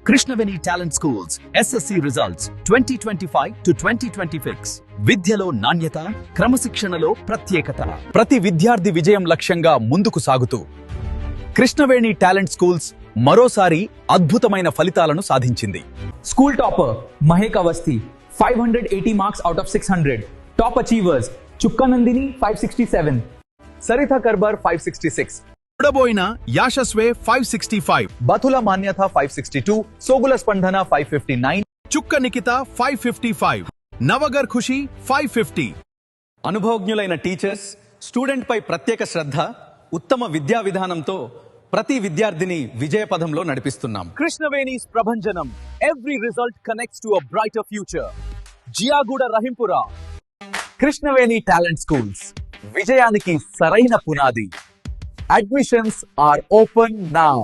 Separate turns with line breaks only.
Krishnaveni talent schools SSC results 2025 to 2026 విద్యలో నాణ్యత, క్రమశిక్షణలో ప్రత్యేకత. ప్రతి విద్యార్థి విజయం లక్ష్యంగా ముందుకు సాగుతూ కృష్ణవేణి టాలెంట్ స్కూల్స్ మరోసారి అద్భుతమైన ఫలితాలను సాధించింది.
School topper Mahek Avasthi 580 marks out of 600. Top achievers Chukka Nandini 567, Saritha Karbar 566,
ఉడబోయిన యాశస్వే 565,
Bathula మాన్యత 562, సోగుల స్పందన 559,
చుక్క నికిత 555, నవగర్ ఖుషి 550.
అనుభవజ్ఞులైన టీచర్స్, స్టూడెంట్ పై ప్రత్యేక శ్రద్ధ, ఉత్తమ విద్యా విధానంతో ప్రతి విద్యార్థిని విజయపథంలో నడిపిస్తున్నాం.
Krishnaveni's Prabhanjanam. Every result connects to a brighter future. Jiaguda Rahimpura. Krishnaveni Talent Schools. విజయానికి సరైన పునాది. Admissions are open now.